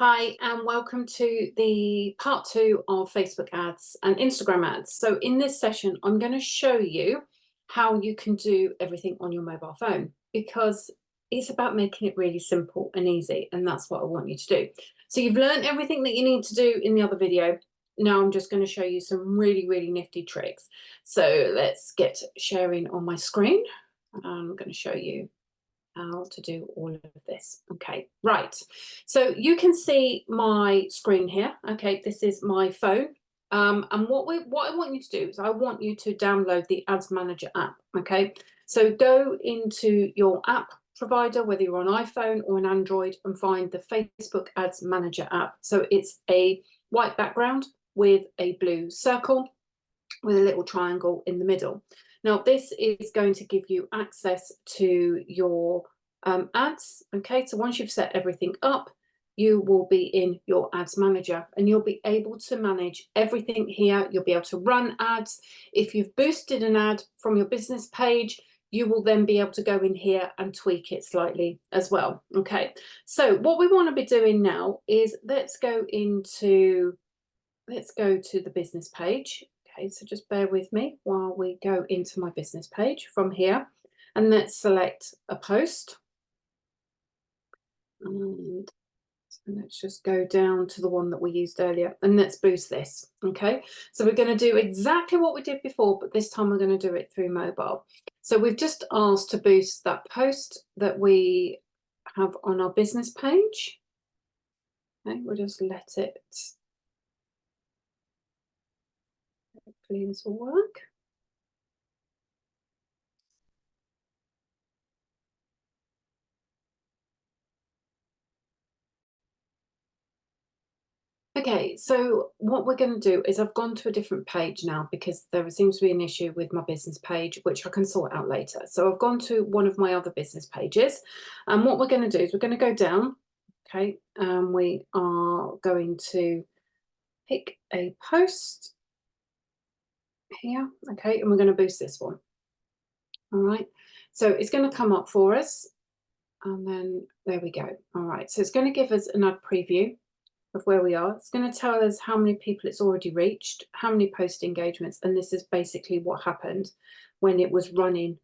Hi, and welcome to the part two of Facebook ads and Instagram ads. So in this session, I'm going to show you how you can do everything on your mobile phone because it's about making it really simple and easy. And that's what I want you to do. So you've learned everything that you need to do in the other video. Now I'm just going to show you some really, really nifty tricks. So let's get sharing on my screen. I'm going to show you how to do all of this. Okay, right. So you can see my screen here. Okay, this is my phone. And what I want you to do is I want you to download the Ads Manager app. Okay, so go into your app provider, whether you're on iPhone or an Android, and find the Facebook Ads Manager app. So it's a white background with a blue circle with a little triangle in the middle. Now, this is going to give you access to your ads. Okay, so once you've set everything up, you will be in your ads manager and you'll be able to manage everything here. You'll be able to run ads. If you've boosted an ad from your business page, you will then be able to go in here and tweak it slightly as well. Okay, so what we want to be doing now is let's go to the business page. Okay, so just bear with me while we go into my business page from here, and let's select a post. And let's just go down to the one that we used earlier, and let's boost this. Okay, so we're going to do exactly what we did before, but this time we're going to do it through mobile. So we've just asked to boost that post that we have on our business page. Okay, we'll just let it. Hopefully this will work. Okay, so what we're going to do is I've gone to a different page now because there seems to be an issue with my business page, which I can sort out later. So I've gone to one of my other business pages, and what we're going to do is we're going to go down, okay, and we are going to pick a post here, okay, and we're going to boost this one. All right, so it's going to come up for us, and then there we go. All right, so it's going to give us an ad preview of where we are. It's going to tell us how many people it's already reached, how many post engagements, and this is basically what happened when it was running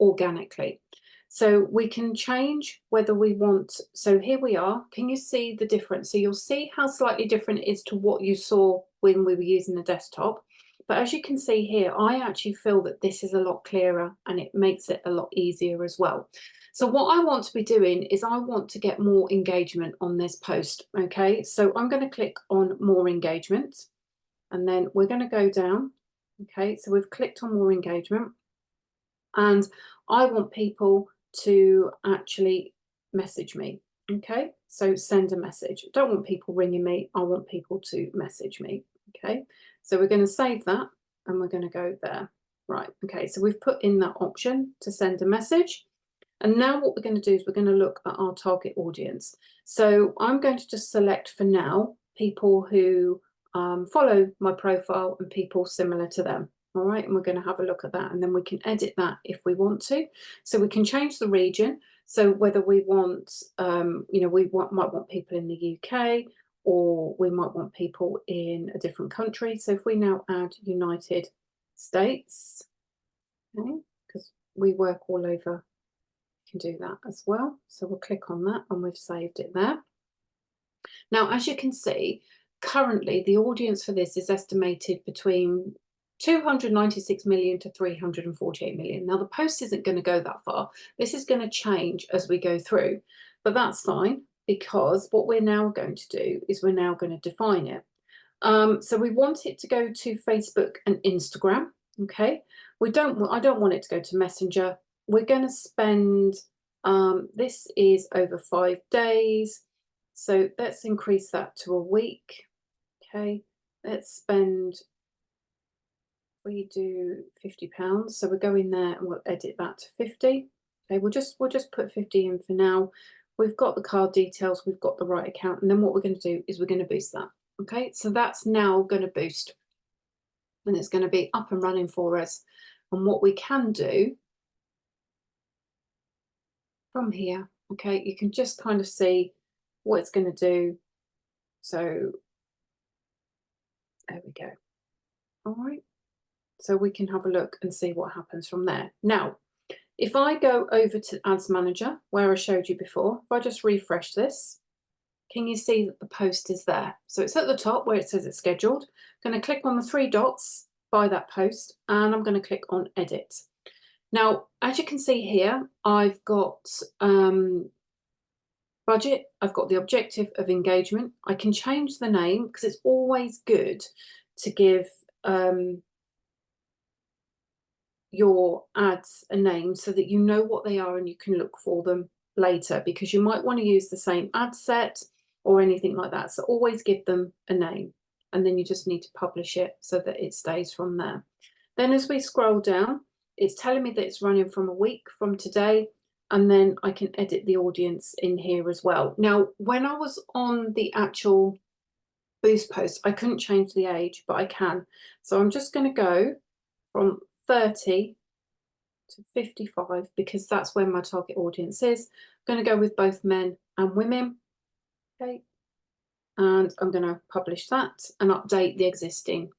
organically. So we can change whether we want, so here we are. Can you see the difference? So you'll see how slightly different it is to what you saw when we were using the desktop. But as you can see here, I actually feel that this is a lot clearer and it makes it a lot easier as well. So what I want to be doing is I want to get more engagement on this post. Okay, so I'm going to click on more engagement and then we're going to go down. Okay, so we've clicked on more engagement and I want people to actually message me. Okay, so send a message. I don't want people ringing me. I want people to message me. Okay, so we're going to save that and we're going to go there. Right, okay, so we've put in that option to send a message. And now what we're going to do is we're going to look at our target audience. So I'm going to just select for now people who follow my profile and people similar to them. All right, and we're going to have a look at that and then we can edit that if we want to. So we can change the region. So whether we want, we might want people in the UK or we might want people in a different country. So if we now add United States, okay, because we work all over, can do that as well. So we'll click on that and we've saved it there. Now, as you can see, currently the audience for this is estimated between 296 million to 348 million. Now, the post isn't going to go that far. This is going to change as we go through, but that's fine because what we're now going to do is we're now going to define it. So we want it to go to Facebook and Instagram. Okay, I don't want it to go to Messenger. We're going to spend, this is over 5 days. So let's increase that to a week. Okay, let's spend, we do £50. So we'll go in there and we'll edit that to 50. Okay, we'll just put 50 in for now. We've got the card details, we've got the right account, and then what we're going to do is we're going to boost that. Okay, so that's now going to boost and it's going to be up and running for us. And what we can do from here, okay, you can just kind of see what it's going to do. So there we go. All right. So we can have a look and see what happens from there. Now, if I go over to Ads Manager, where I showed you before, if I just refresh this, can you see that the post is there? So it's at the top where it says it's scheduled. I'm going to click on the 3 dots by that post, and I'm going to click on Edit. Now, as you can see here, I've got budget, I've got the objective of engagement. I can change the name because it's always good to give your ads a name so that you know what they are and you can look for them later, because you might want to use the same ad set or anything like that. So always give them a name, and then you just need to publish it so that it stays from there. Then as we scroll down, it's telling me that it's running from a week from today, and then I can edit the audience in here as well. Now, when I was on the actual boost post, I couldn't change the age, but I can. So I'm just going to go from 30 to 55 because that's where my target audience is. I'm going to go with both men and women. Okay. And I'm going to publish that and update the existing.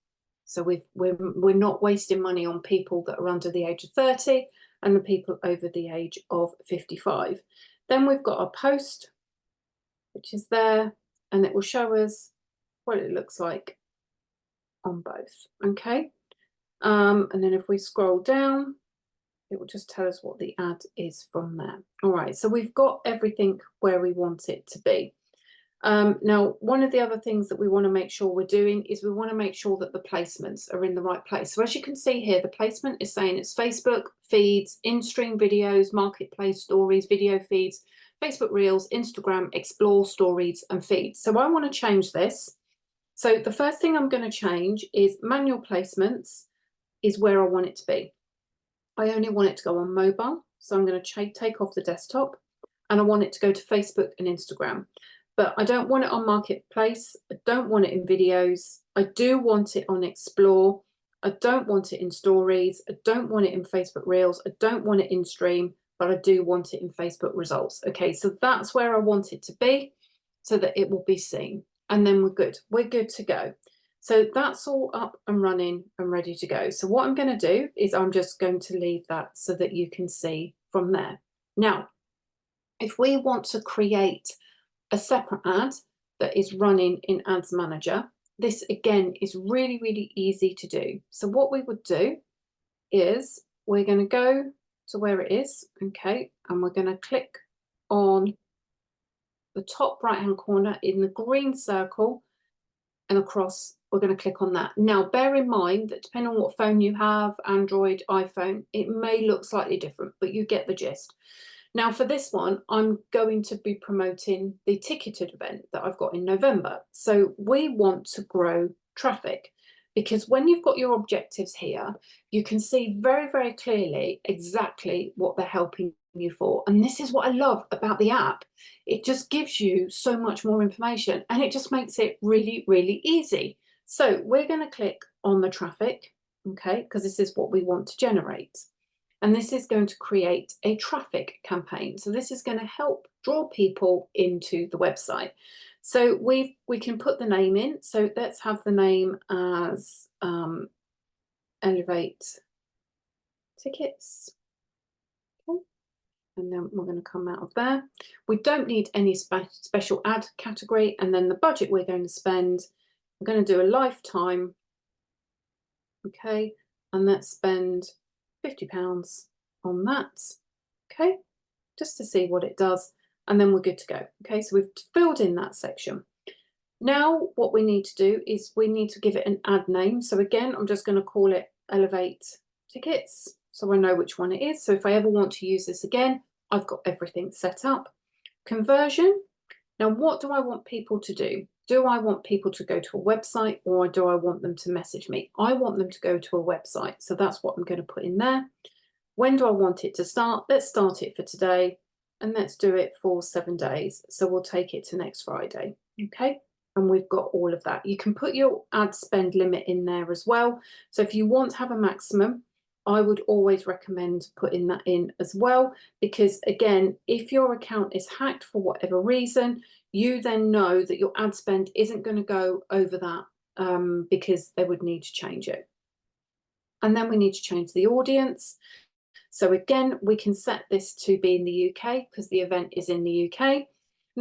So we're not wasting money on people that are under the age of 30 and the people over the age of 55. Then we've got our post, which is there, and it will show us what it looks like on both. Okay. And then if we scroll down, it will just tell us what the ad is from there. All right, so we've got everything where we want it to be. Now, one of the other things that we want to make sure we're doing is we want to make sure that the placements are in the right place. So as you can see here, the placement is saying it's Facebook feeds, in-stream videos, marketplace stories, video feeds, Facebook Reels, Instagram, Explore stories and feeds. So I want to change this. So the first thing I'm going to change is manual placements is where I want it to be. I only want it to go on mobile. So I'm going to take off the desktop, and I want it to go to Facebook and Instagram. But I don't want it on Marketplace. I don't want it in videos. I do want it on Explore. I don't want it in stories. I don't want it in Facebook Reels. I don't want it in stream, but I do want it in Facebook results. Okay, so that's where I want it to be so that it will be seen. And then we're good. We're good to go. So that's all up and running and ready to go. So what I'm going to do is I'm just going to leave that so that you can see from there. Now, if we want to create a separate ad that is running in Ads Manager, this again is really, really easy to do. So what we would do is we're going to go to where it is, okay, and we're going to click on the top right hand corner in the green circle and across. We're going to click on that. Now, bear in mind that depending on what phone you have, Android, iPhone, it may look slightly different, but you get the gist. Now, for this one, I'm going to be promoting the ticketed event that I've got in November. So we want to grow traffic, because when you've got your objectives here, you can see very, very clearly exactly what they're helping you for. And this is what I love about the app. It just gives you so much more information, and it just makes it really, really easy. So we're going to click on the traffic, okay, because this is what we want to generate. And this is going to create a traffic campaign. So this is going to help draw people into the website. So we can put the name in. So let's have the name as Elevate Tickets. Okay. And then we're going to come out of there. We don't need any special ad category. And then the budget we're going to spend, we're going to do a lifetime. Okay. And let's spend £50 on that. Okay. Just to see what it does. And then we're good to go. Okay. So we've filled in that section. Now what we need to do is we need to give it an ad name. So again, I'm just going to call it Elevate Tickets, so I know which one it is. So if I ever want to use this again, I've got everything set up. Conversion. Now, what do I want people to do? Do I want people to go to a website, or do I want them to message me? I want them to go to a website. So that's what I'm going to put in there. When do I want it to start? Let's start it for today, and let's do it for 7 days. So we'll take it to next Friday. Okay. And we've got all of that. You can put your ad spend limit in there as well. So if you want to have a maximum, I would always recommend putting that in as well, because again, if your account is hacked for whatever reason, you then know that your ad spend isn't going to go over that, because they would need to change it. And then we need to change the audience. So again, we can set this to be in the UK because the event is in the UK. And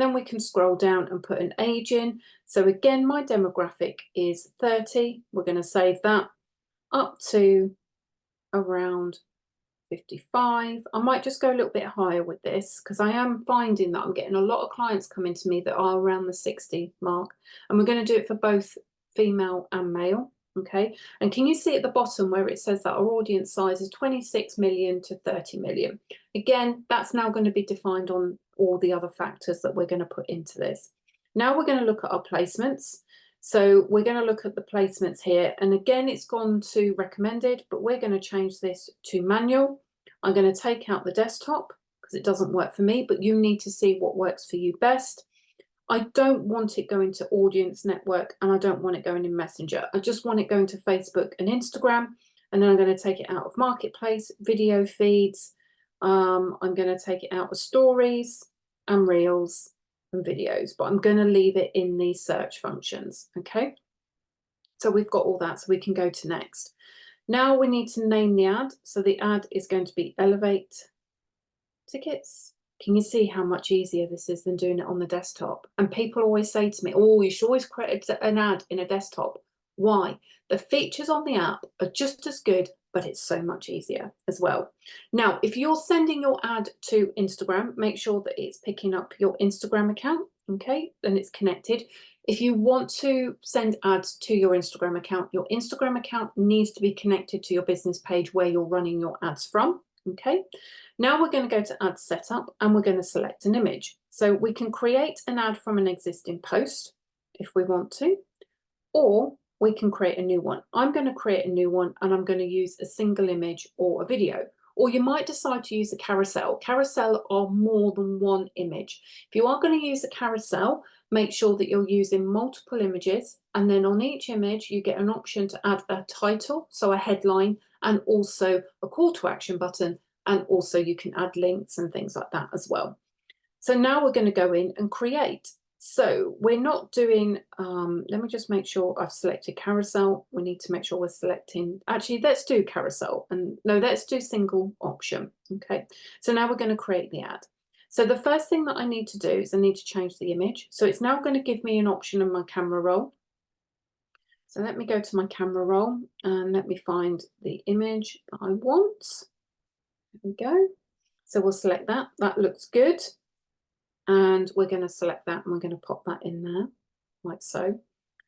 then we can scroll down and put an age in. So again, my demographic is 30. We're going to save that up to around 55. I might just go a little bit higher with this because I am finding that I'm getting a lot of clients coming to me that are around the 60 mark. And we're going to do it for both female and male. Okay, and can you see at the bottom where it says that our audience size is 26 million to 30 million? Again, that's now going to be defined on all the other factors that we're going to put into this. Now we're going to look at our placements. So we're going to look at the placements here. And again, it's gone to recommended, but we're going to change this to manual. I'm going to take out the desktop because it doesn't work for me, but you need to see what works for you best. I don't want it going to audience network and I don't want it going in Messenger. I just want it going to Facebook and Instagram. And then I'm going to take it out of Marketplace, video feeds. I'm going to take it out of stories and reels and videos, but I'm going to leave it in the search functions. Okay. So we've got all that, so we can go to next. Now we need to name the ad. So the ad is going to be Elevate Tickets. Can you see how much easier this is than doing it on the desktop? And people always say to me, oh, you should always create an ad in a desktop. Why? The features on the app are just as good, but it's so much easier as well. Now, if you're sending your ad to Instagram, make sure that it's picking up your Instagram account, okay, and it's connected. If you want to send ads to your Instagram account needs to be connected to your business page where you're running your ads from, okay? Now we're going to go to ad setup and we're going to select an image. So we can create an ad from an existing post if we want to, or we can create a new one. I'm going to create a new one and I'm going to use a single image or a video. Or you might decide to use a carousel. Carousel are more than one image. If you are going to use a carousel, make sure that you're using multiple images, and then on each image you get an option to add a title, so a headline, and also a call to action button, and also you can add links and things like that as well. So now we're going to go in and create. So we're not doing, let me just make sure I've selected carousel. We need to make sure we're selecting, actually, let's do carousel. And no, let's do single option. Okay, so now we're going to create the ad. So the first thing that I need to do is I need to change the image. So it's now going to give me an option in my camera roll. So let me go to my camera roll and let me find the image that I want. There we go. So we'll select that. That looks good. And we're going to select that and we're going to pop that in there like so.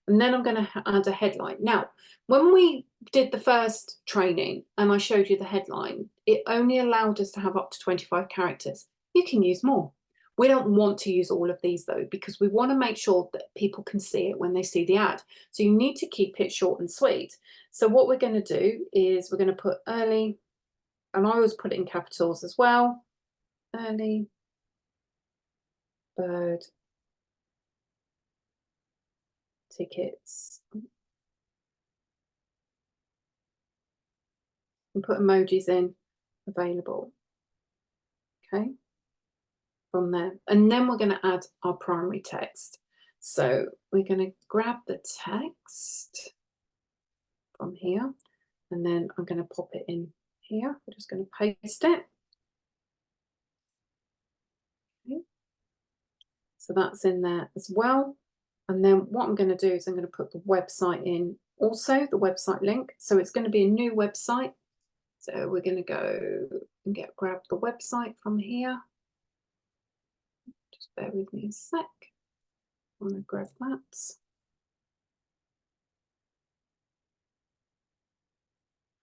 And then I'm going to add a headline. Now, when we did the first training and I showed you the headline, it only allowed us to have up to 25 characters. You can use more. We don't want to use all of these though, because we want to make sure that people can see it when they see the ad. So you need to keep it short and sweet. So what we're going to do is we're going to put early, and I always put it in capitals as well, early bird tickets, and put emojis in, available, okay, from there. And then we're going to add our primary text. So we're going to grab the text from here, and then I'm going to pop it in here. We're just going to paste it. Okay. So that's in there as well. And then what I'm going to do is I'm going to put the website in also, the website link. So it's going to be a new website. So we're going to go and grab the website from here. Just bear with me a sec. I'm going to grab that.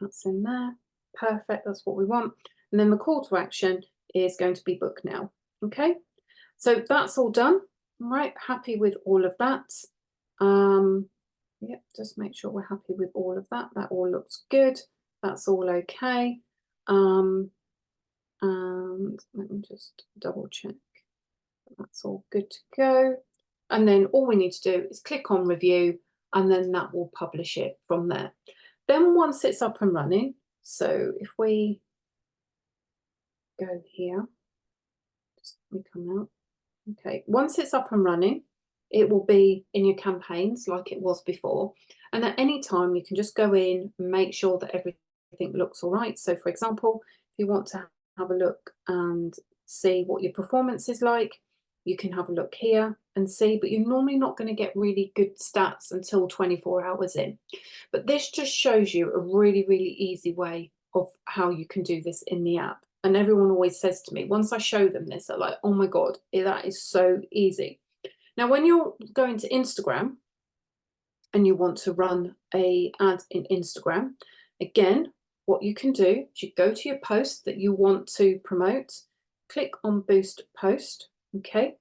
That's in there. Perfect. That's what we want. And then the call to action is going to be book now. Okay. So that's all done. All right. Happy with all of that. Yep. Just make sure we're happy with all of that. That all looks good. That's all okay. And let me just double check. That's all good to go. And then all we need to do is click on review, and then that will publish it from there. Then once it's up and running, So if we go here, just let me come out. Okay, once it's up and running, it will be in your campaigns like it was before. And at any time, you can just go in and make sure that everything looks all right. So for example, if you want to have a look and see what your performance is like, you can have a look here and see, but you're normally not going to get really good stats until 24 hours in. But this just shows you a really, really easy way of how you can do this in the app. And everyone always says to me, once I show them this, they're like, oh my God, that is so easy. Now, when you're going to Instagram and you want to run an ad in Instagram, again, what you can do is you go to your post that you want to promote, click on Boost Post, okay?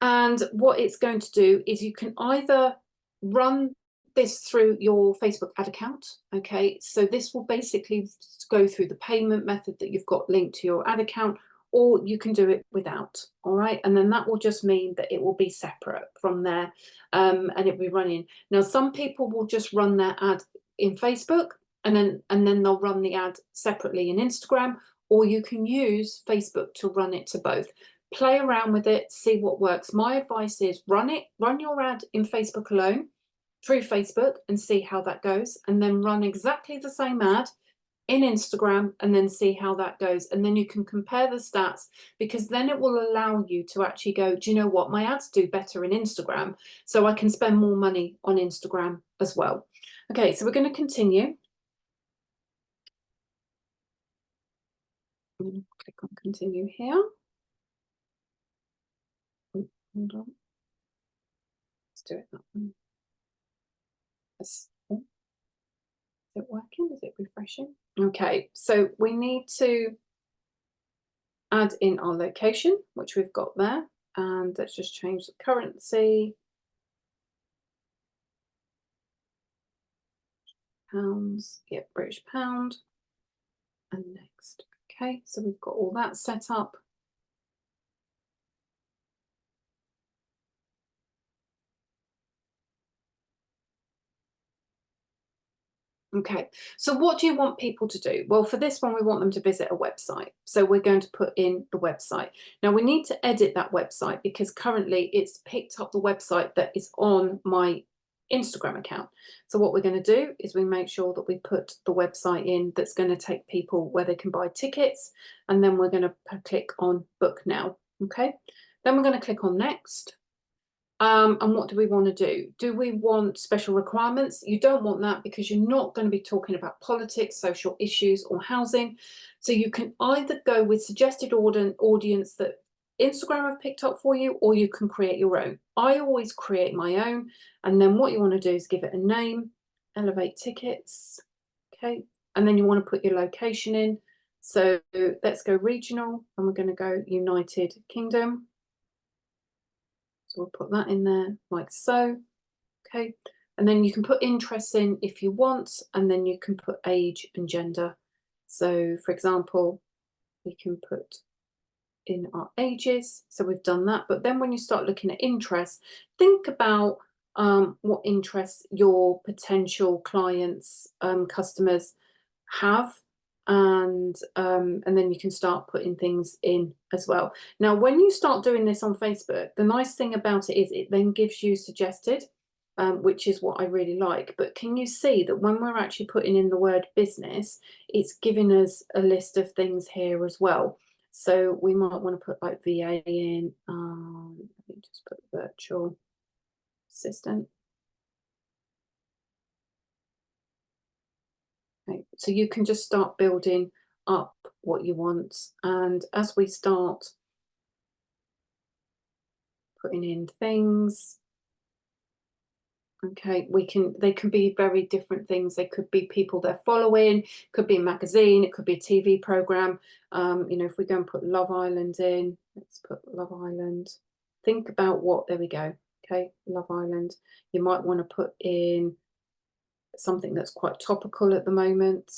And what it's going to do is you can either run this through your Facebook ad account, okay? So this will basically go through the payment method that you've got linked to your ad account, or you can do it without, all right? And then that will just mean that it will be separate from there, and it'll be running. Now, some people will just run their ad in Facebook, and then they'll run the ad separately in Instagram, or you can use Facebook to run it to both. Play around with it, see what works. My advice is run your ad in Facebook alone, through Facebook, and see how that goes, and then run exactly the same ad in Instagram and then see how that goes. And then you can compare the stats, because then it will allow you to actually go, do you know what, my ads do better in Instagram, so I can spend more money on Instagram as well. Okay, so we're going to continue. I'm going to click on continue here. Oh, hold on. Let's do it that way. Is it working? Is it refreshing? Okay, so we need to add in our location, which we've got there, and let's just change the currency. Pounds, yeah, British pound, and next. Okay, so we've got all that set up. Okay, so what do you want people to do? Well, for this one, we want them to visit a website. So we're going to put in the website. Now we need to edit that website, because currently it's picked up the website that is on my Instagram account. So what we're going to do is we make sure that we put the website in that's going to take people where they can buy tickets, and then we're going to click on book now. Okay, then we're going to click on next. And what do we want to do? Do we want special requirements? You don't want that, because you're not going to be talking about politics, social issues, or housing. So you can either go with suggested audience that Instagram have picked up for you, or you can create your own. I always create my own. And then what you want to do is give it a name, Elevate Tickets. Okay. And then you want to put your location in. So let's go regional, and we're going to go United Kingdom. So we'll put that in there like so. Okay, and then you can put interests in if you want, and then you can put age and gender. So for example, we can put in our ages. So we've done that. But then when you start looking at interests, think about what interests your potential clients, customers have, and then you can start putting things in as well. Now, when you start doing this on Facebook, the nice thing about it is it then gives you suggested, which is what I really like. But can you see that when we're actually putting in the word business, it's giving us a list of things here as well. So we might want to put like VA in. Let me just put virtual assistant. Okay, so you can just start building up what you want. And as we start putting in things, okay, they can be very different things. They could be people they're following, could be a magazine, it could be a TV program. You know, if we go and put Love Island in, let's put Love Island. Think about there we go. Okay, Love Island. You might want to put in something that's quite topical at the moment,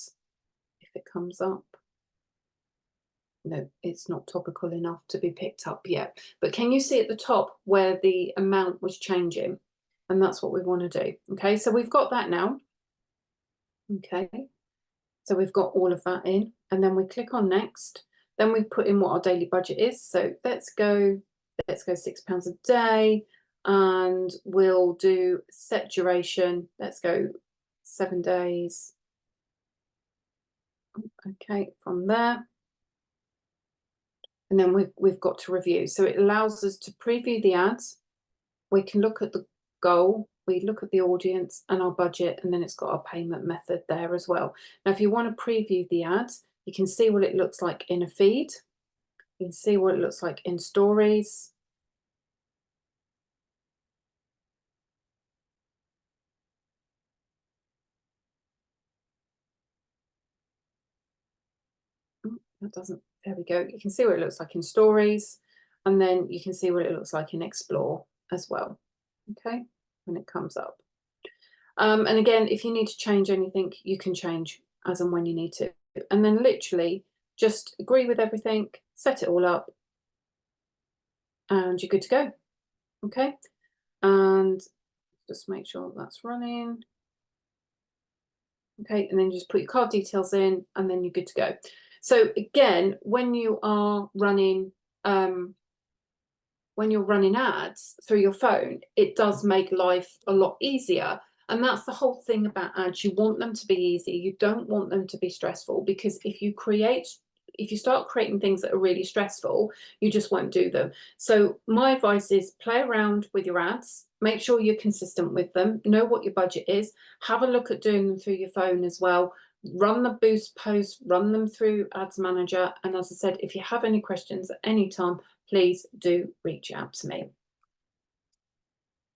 if it comes up. No, it's not topical enough to be picked up yet. But can you see at the top where the amount was changing? And that's what we want to do. Okay, so we've got that now. Okay, So we've got all of that in, and then we click on next. Then we put in what our daily budget is. So let's go £6 a day, and we'll do set duration. Let's go 7 days. Okay, from there. And then we've got to review. So it allows us to preview the ads. We can look at the goal, we look at the audience and our budget, and then it's got our payment method there as well. Now, if you want to preview the ads, you can see what it looks like in a feed. You can see what it looks like in stories. That doesn't, there we go. You can see what it looks like in stories, and then you can see what it looks like in explore as well. Okay, when it comes up. And again, if you need to change anything, you can change as and when you need to. And then literally just agree with everything, set it all up, and you're good to go. Okay, and just make sure that's running. Okay, and then you just put your card details in, and then you're good to go. So again, when you are running ads through your phone, it does make life a lot easier. And that's the whole thing about ads. You want them to be easy. You don't want them to be stressful, because if you start creating things that are really stressful, you just won't do them. So my advice is play around with your ads, make sure you're consistent with them, know what your budget is, have a look at doing them through your phone as well. Run the boost posts, run them through Ads Manager. And as I said, if you have any questions at any time, please do reach out to me.